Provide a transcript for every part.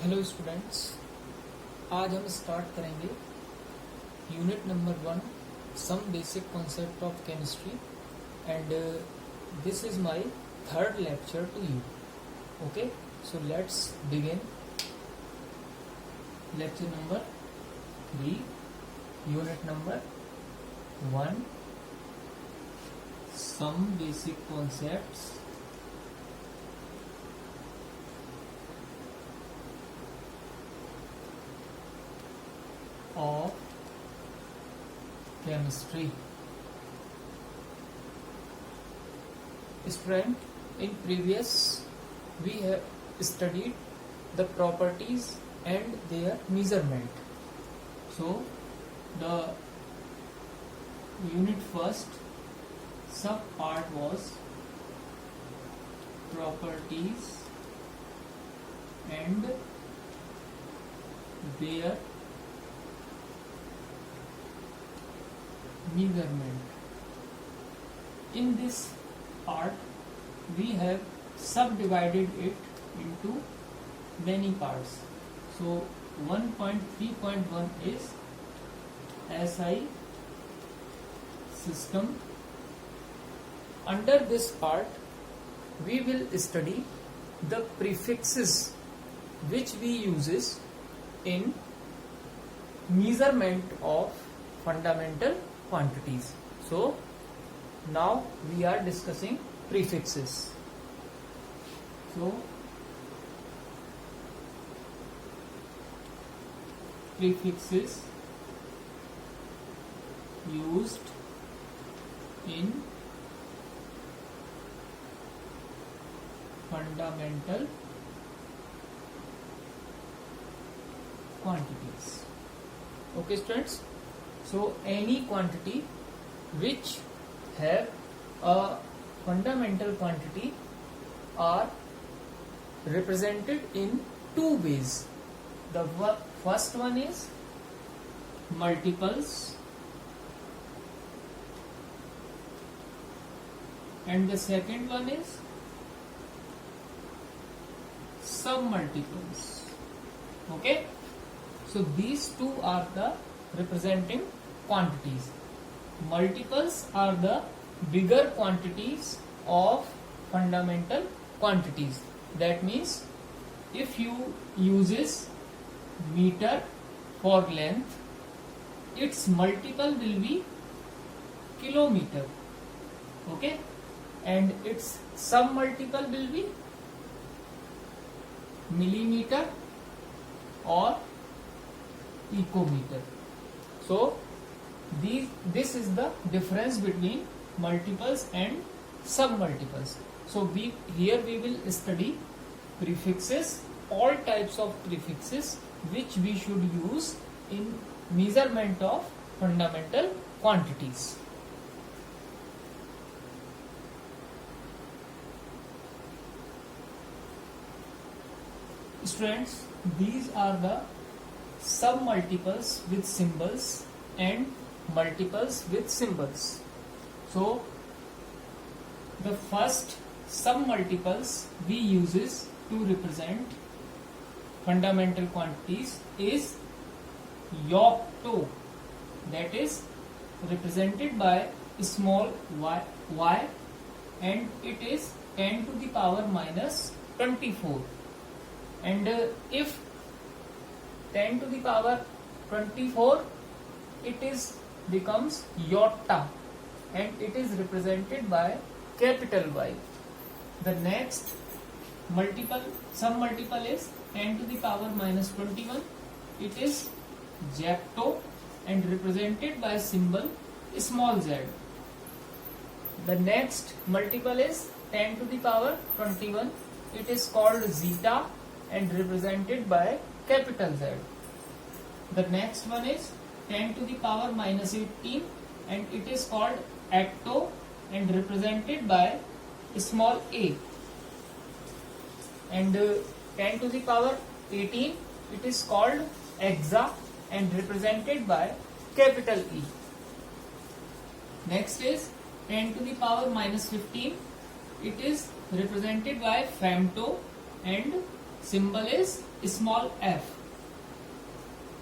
Hello students, आज हम start करेंगे unit number 1 some basic concept of chemistry and this is my third lecture to you. Okay, so let's begin. Lecture number 3 unit number 1 some basic concepts of chemistry. Student, in previous we have studied the properties and their measurement. So the unit first sub part was properties and their measurement. In this part we have subdivided it into many parts. So 1.3.1 is SI system. Under this part we will study the prefixes which we uses in measurement of fundamental quantities. So now we are discussing prefixes. So prefixes used in fundamental quantities. Okay students, so any quantity which have a fundamental quantity are represented in two ways. The first one is multiples and the second one is submultiples. Okay, so these two are the representing quantities. Multiples are the bigger quantities of fundamental quantities. That means if you uses meter for length, its multiple will be kilometer. Okay, and its submultiple will be millimeter or ecometer. So this is the difference between multiples and submultiples. So here we will study prefixes, all types of prefixes which we should use in measurement of fundamental quantities. Students, these are the submultiples with symbols and multiples with symbols. So the first submultiples we uses to represent fundamental quantities is yocto, that is represented by small y and it is 10 to the power minus 24, and if 10 to the power 24 it is becomes iota and it is represented by capital Y. The next submultiple is 10 to the power minus 21. It is jecto and represented by symbol small z. The next multiple is 10 to the power 21. It is called zeta and represented by capital Z. The next one is 10 to the power minus 18 and it is called atto and represented by small a. And 10 to the power 18 it is called exa and represented by capital E. Next is 10 to the power minus 15. It is represented by femto and symbol is small f.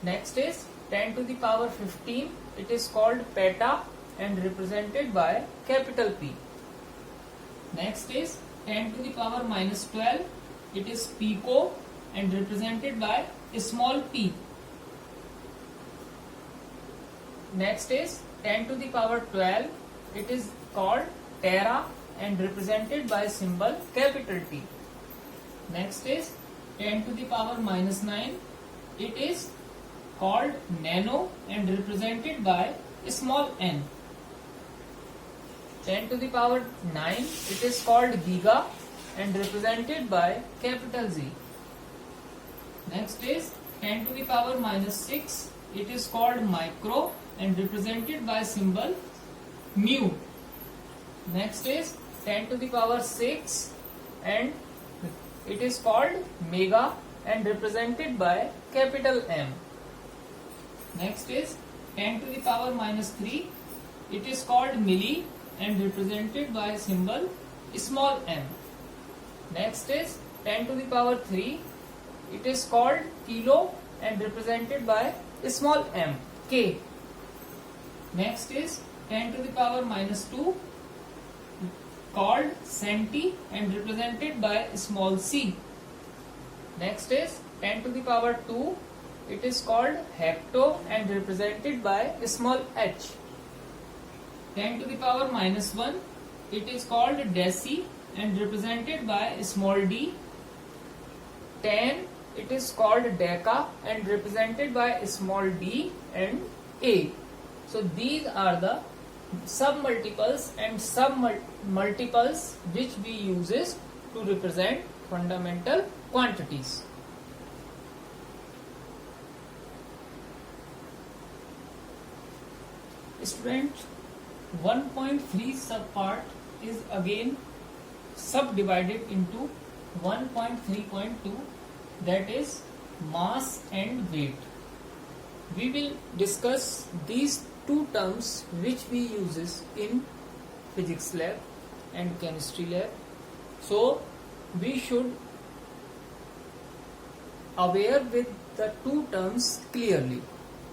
Next is 10 to the power 15. It is called peta and represented by capital P. Next is 10 to the power minus 12. It is pico and represented by small p. Next is 10 to the power 12. It is called tera and represented by symbol capital T. Next is 10 to the power minus 9. It is called nano and represented by small n. 10 to the power 9. It is called giga and represented by capital Z. Next is 10 to the power minus 6. It is called micro and represented by symbol mu. Next is 10 to the power 6 and it is called mega and represented by capital M. Next is 10 to the power minus 3. It is called milli and represented by symbol small m. Next is 10 to the power 3. It is called kilo and represented by small m, k. Next is 10 to the power minus 2, called centi and represented by small c. Next is 10 to the power 2. It is called hecto and represented by small h. 10 to the power minus 1. It is called deci and represented by small d. 10. It is called deca and represented by small d and a. So these are the submultiples and submultiples which we uses to represent fundamental quantities. Students, 1.3 subpart is again subdivided into 1.3.2, that is mass and weight. We will discuss these two terms which we uses in physics lab and chemistry lab. So we should aware with the two terms clearly.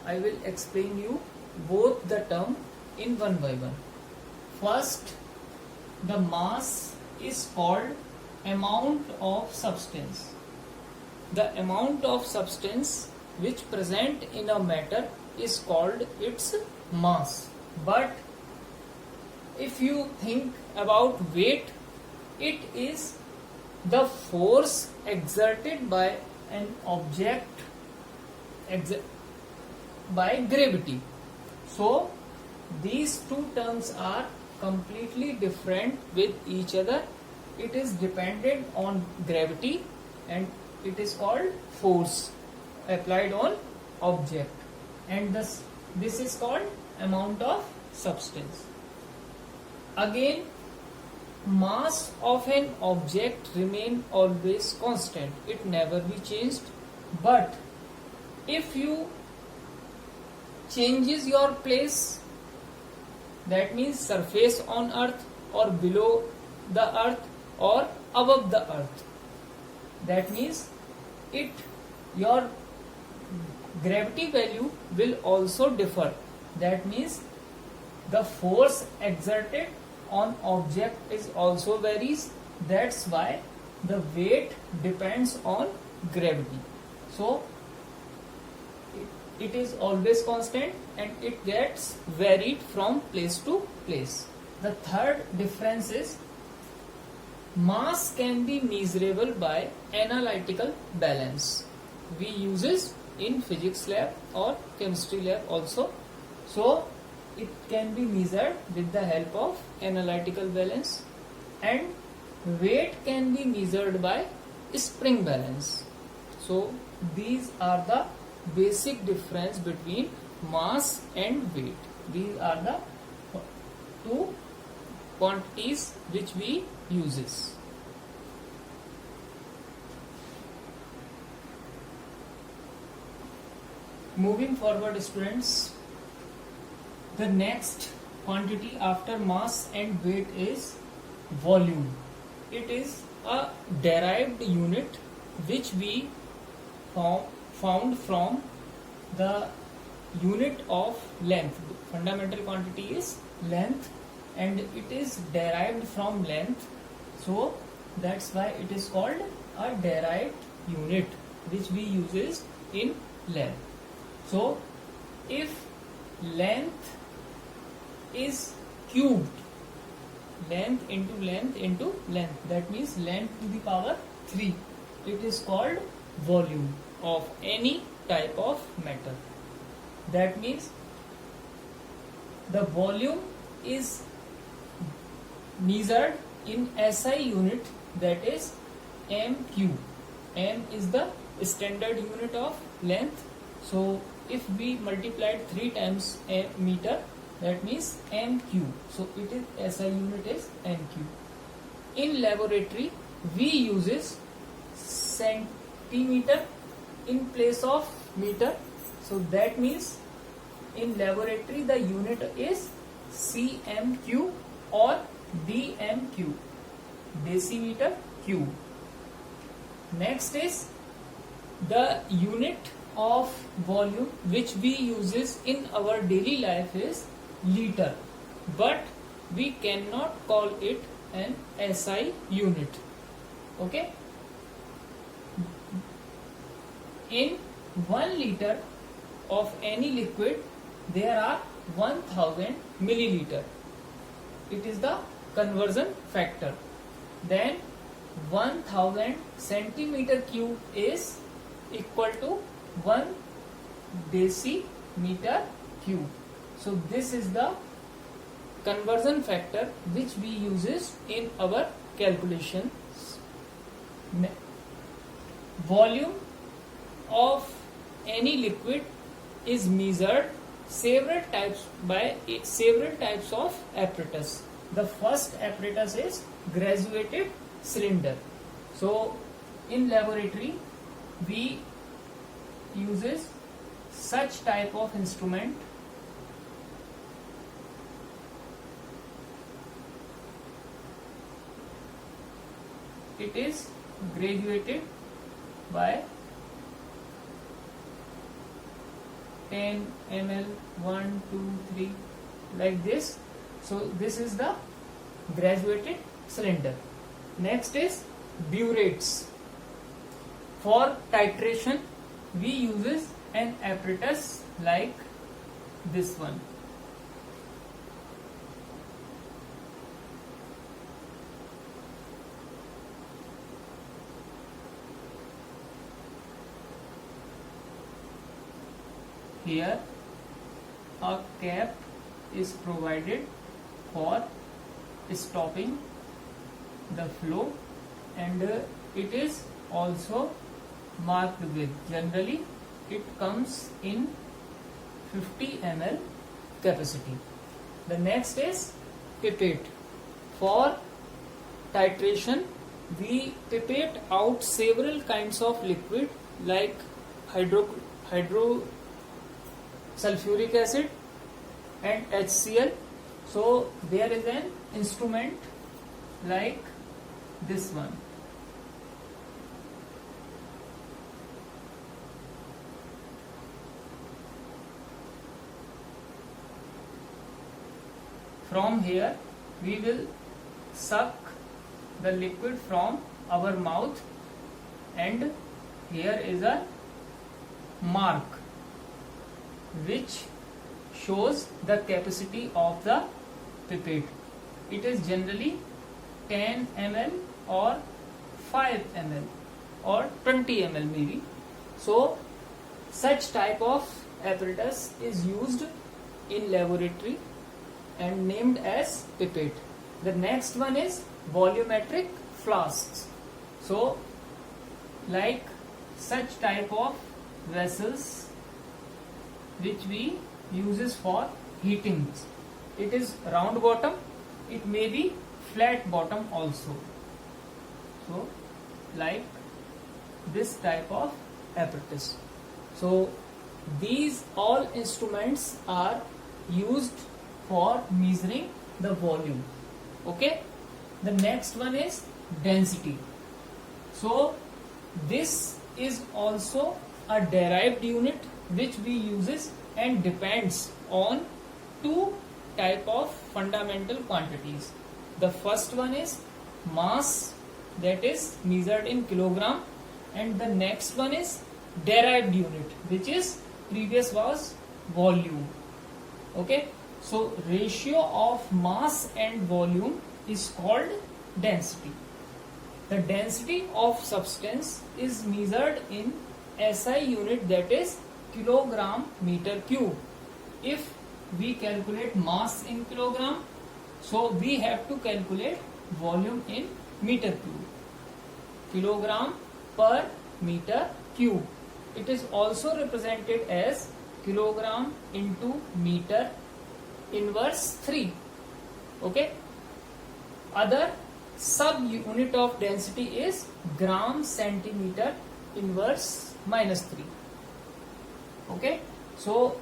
I will explain you both the term in one by one. First, the mass is called amount of substance. The amount of substance which present in a matter is called its mass. But if you think about weight, it is the force exerted by an object by gravity. So these two terms are completely different with each other. It is dependent on gravity and it is called force applied on object, and this is called amount of substance. Again, mass of an object remain always constant, it never be changed. But if you changes your place, that means surface on earth or below the earth or above the earth, that means your gravity value will also differ. That means the force exerted on object is also varies. That's why the weight depends on gravity. So it is always constant and it gets varied from place to place. The third difference is mass can be measurable by analytical balance. We uses in physics lab or chemistry lab also. So it can be measured with the help of analytical balance, and weight can be measured by spring balance. So these are the basic difference between mass and weight. These are the two quantities which we uses. Moving forward, students, the next quantity after mass and weight is volume. It is a derived unit which we found from the unit of length. Fundamental quantity is length and it is derived from length, so that's why it is called a derived unit which we uses in lab. So if length is cubed, length into length into length, that means length to the power 3, it is called volume of any type of matter. That means the volume is measured in SI unit, that is MQ. M is the standard unit of length, so if we multiplied 3 times meter, that means MQ. So it is SI unit is MQ. In laboratory we uses centimeter in place of meter, so that means in laboratory the unit is CMQ or DMQ, decimeter cube. Next is the unit of volume which we uses in our daily life is liter, but we cannot call it an SI unit. Okay, in 1 liter of any liquid there are 1000 milliliter. It is the conversion factor. Then 1000 centimeter cube is equal to 1 decimeter cube. So this is the conversion factor which we uses in our calculations. Volume of any liquid is measured several types by several types of apparatus. The first apparatus is graduated cylinder. So in laboratory we uses such type of instrument. It is graduated by 10 ml, 1, 2, 3, like this. So this is the graduated cylinder. Next is burettes. For titration we uses an apparatus like this one. Here a cap is provided for stopping the flow, and it is also marked with, generally it comes in 50 ml capacity. The next is pipette. For titration we pipette out several kinds of liquid like sulfuric acid and HCl. So there is an instrument like this one. From here we will suck the liquid from our mouth, and here is a mark which shows the capacity of the pipette. It is generally 10 ml or 5 ml or 20 ml maybe. So such type of apparatus is used in laboratory and named as pipette. The next one is volumetric flasks. So like such type of vessels which we uses for heating. It is round bottom, it may be flat bottom also. So like this type of apparatus. So these all instruments are used for measuring the volume. Okay, the next one is density. So This is also a derived unit which we uses and depends on two type of fundamental quantities. The first one is mass, that is measured in kilogram, and the next one is derived unit, which is previous was volume. Okay, so ratio of mass and volume is called density. The density of substance is measured in SI unit, that is kilogram meter cube. If we calculate mass in kilogram, so we have to calculate volume in meter cube. Kilogram per meter cube. It is also represented as kilogram into meter inverse 3. Okay. Other sub unit of density is gram centimeter inverse minus 3. Okay. So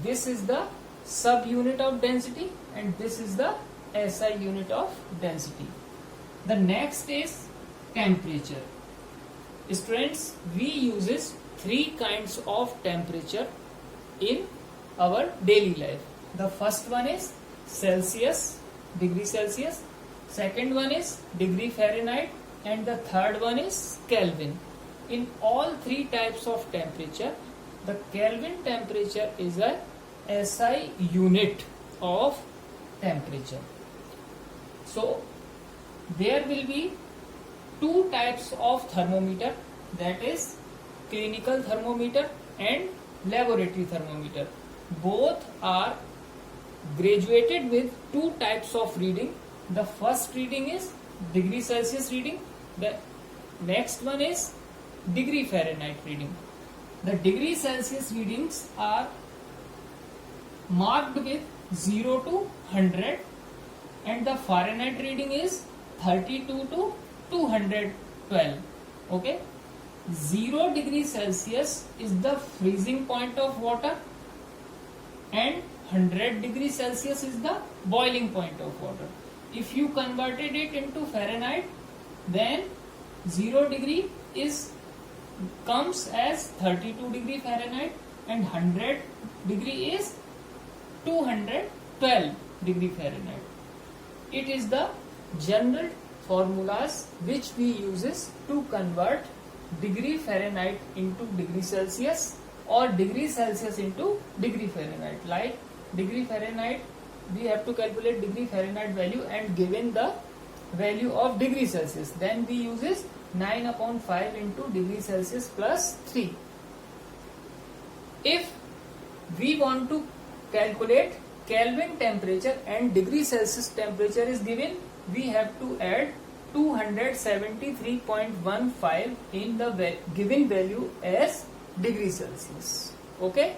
this is the sub unit of density and this is the SI unit of density. The next is temperature. Students, we uses three kinds of temperature in our daily life. The first one is Celsius, degree Celsius. Second one is degree Fahrenheit, and the third one is Kelvin. In all three types of temperature, the Kelvin temperature is a SI unit of temperature. So there will be two types of thermometer, that is clinical thermometer and laboratory thermometer. Both are graduated with two types of reading. The first reading is degree Celsius reading. The next one is degree Fahrenheit reading. The degree Celsius readings are marked with 0 to 100 and the Fahrenheit reading is 32 to 212. Okay. 0 degree Celsius is the freezing point of water and 100 degree Celsius is the boiling point of water. If you converted it into Fahrenheit, then 0 degree comes as 32 degree Fahrenheit and 100 degree is 212 degree Fahrenheit. It is the general formulas which we uses to convert degree Fahrenheit into degree Celsius or degree Celsius into degree Fahrenheit. Like degree Fahrenheit, we have to calculate degree Fahrenheit value and given the value of degree Celsius. Then we uses 9/5 into degree Celsius plus 3. If we want to calculate Kelvin temperature and degree Celsius temperature is given, we have to add 273.15 in the given value as degree Celsius. Okay.